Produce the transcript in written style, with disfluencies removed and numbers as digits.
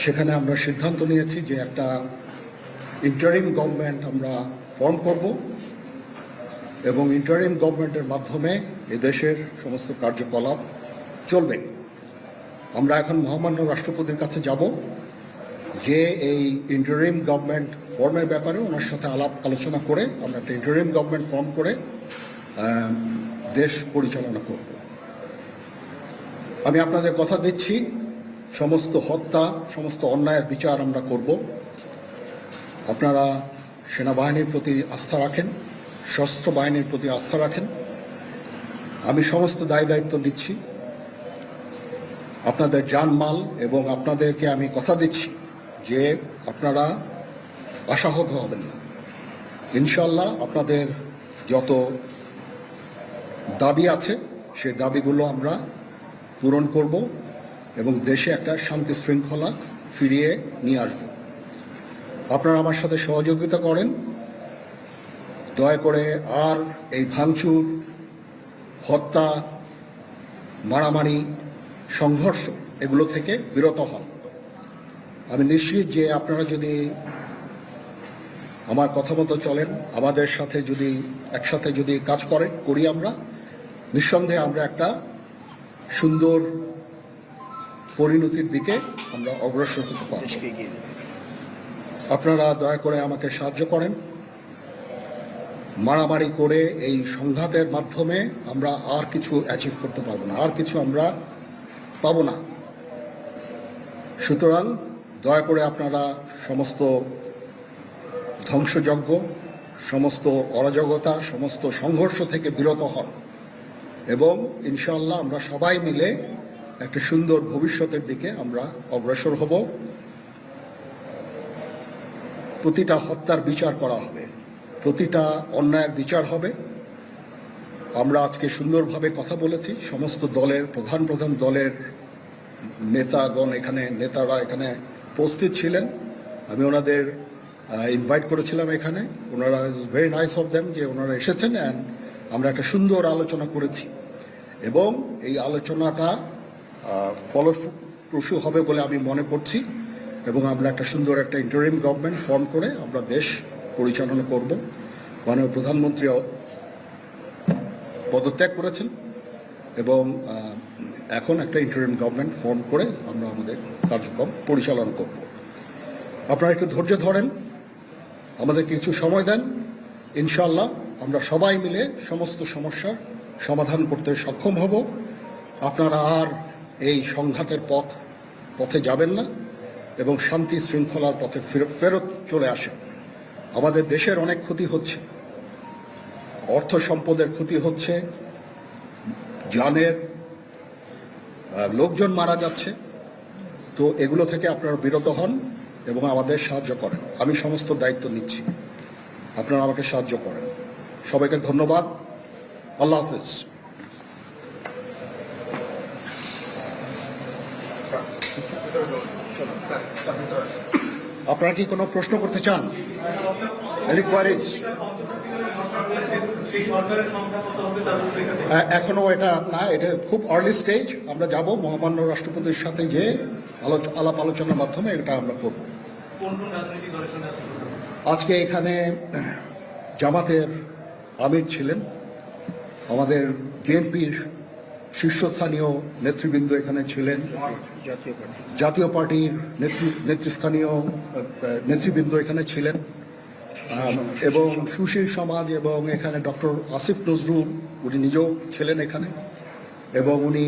সেখানে আমরা সিদ্ধান্ত নিয়েছি যে একটা ইন্টারিম গভর্নমেন্ট আমরা ফর্ম করব এবং ইন্টারিম গভর্নমেন্টের মাধ্যমে এদেশের সমস্ত কার্যকলাপ চলবে। আমরা এখন মহামান্য রাষ্ট্রপতির কাছে যাব যে এই ইন্টারিম গভর্নমেন্ট ফর্মের ব্যাপারে ওনার সাথে আলাপ আলোচনা করে আমরা একটা ইন্টারিম গভর্নমেন্ট ফর্ম করে দেশ পরিচালনা করব। আমি আপনাদের কথা দিচ্ছি, সমস্ত হত্যা, সমস্ত অন্যায়ের বিচার আমরা করব। আপনারা সেনাবাহিনীর প্রতি আস্থা রাখেন, সশস্ত্র বাহিনীর প্রতি আস্থা রাখেন। আমি সমস্ত দায়িত্ব নিচ্ছি, আপনাদের জানমাল, এবং আপনাদেরকে আমি কথা দিচ্ছি যে আপনারা আশাহত হবেন না। ইনশাল্লাহ আপনাদের যত দাবি আছে সেই দাবিগুলো আমরা পূরণ করব এবং দেশে একটা শান্তি শৃঙ্খলা ফিরিয়ে নিয়ে আসব। আপনারা আমার সাথে সহযোগিতা করেন, দয়া করে আর এই ভাঙচুর, হত্যা, মারামারি, সংঘর্ষ এগুলো থেকে বিরত হন। আমি নিশ্চিত যে আপনারা যদি আমার কথা মতো চলেন, আমাদের সাথে যদি একসাথে যদি কাজ করি আমরা, নিঃসন্দেহে আমরা একটা সুন্দর পরিণতির দিকে আমরা অগ্রসর হতে পারব। আপনারা দয়া করে আমাকে সাহায্য করেন। মারামারি করে এই সংঘাতের মাধ্যমে আমরা আর কিছু অ্যাচিভ করতে পারবো না, আর কিছু আমরা পাবো না। সুতরাং দয়া করে আপনারা সমস্ত ধ্বংসযজ্ঞ, সমস্ত অরাজকতা, সমস্ত সংঘর্ষ থেকে বিরত হন এবং ইনশাআল্লাহ আমরা সবাই মিলে একটা সুন্দর ভবিষ্যতের দিকে আমরা অগ্রসর হব। প্রতিটা হত্যার বিচার করা হবে, প্রতিটা অন্যায়ের বিচার হবে। আমরা আজকে সুন্দরভাবে কথা বলেছি, সমস্ত দলের প্রধান দলের নেতারা এখানে উপস্থিত ছিলেন। আমি ওনাদের ইনভাইট করেছিলাম এখানে, ওনারা ভেরি নাইস অফ দেম যে ওনারা এসেছেন, অ্যান্ড আমরা একটা সুন্দর আলোচনা করেছি এবং এই আলোচনাটা ফলপ্রসূ হবে বলে আমি মনে করছি এবং আমরা একটা সুন্দর একটা ইন্টারিম গভর্নমেন্ট ফর্ম করে আমরা দেশ পরিচালনা করব। মাননীয় প্রধানমন্ত্রী পদত্যাগ করেছেন এবং এখন একটা ইন্টারিম গভর্নমেন্ট ফর্ম করে আমরা আমাদের কার্যক্রম পরিচালনা করব। আপনারা একটু ধৈর্য ধরেন, আমাদের কিছু সময় দেন, ইনশাআল্লাহ আমরা সবাই মিলে সমস্ত সমস্যার সমাধান করতে সক্ষম হব। আপনারা আর এই সংঘাতের পথে যাবেন না এবং শান্তি শৃঙ্খলার পথে ফেরত চলে আসেন। আমাদের দেশের অনেক ক্ষতি হচ্ছে, অর্থ সম্পদের ক্ষতি হচ্ছে, জানের লোকজন মারা যাচ্ছে। তো এগুলো থেকে আপনারা বিরত হন এবং আমাদের সাহায্য করেন। আমি সমস্ত দায়িত্ব নিচ্ছি, আপনারা আমাকে সাহায্য করেন। সবাইকে ধন্যবাদ। আল্লাহ হাফিজ। আপনারা কি কোনো প্রশ্ন করতে চান? এখনো এটা না, এটা খুব আর্লি স্টেজ। আমরা যাব মহামান্য রাষ্ট্রপতির সাথে যে আলাপ আলোচনার মাধ্যমে এটা আমরা করব। আজকে এখানে জামাতের আমির ছিলেন, আমাদের বিএনপির শীর্ষস্থানীয় নেতৃবৃন্দ এখানে ছিলেন, জাতীয় পার্টির নেতৃস্থানীয় নেতৃবৃন্দ এখানে ছিলেন এবং সুশীল সমাজ, এবং এখানে ডক্টর আসিফ নজরুল উনি নিজেও ছিলেন এখানে, এবং উনি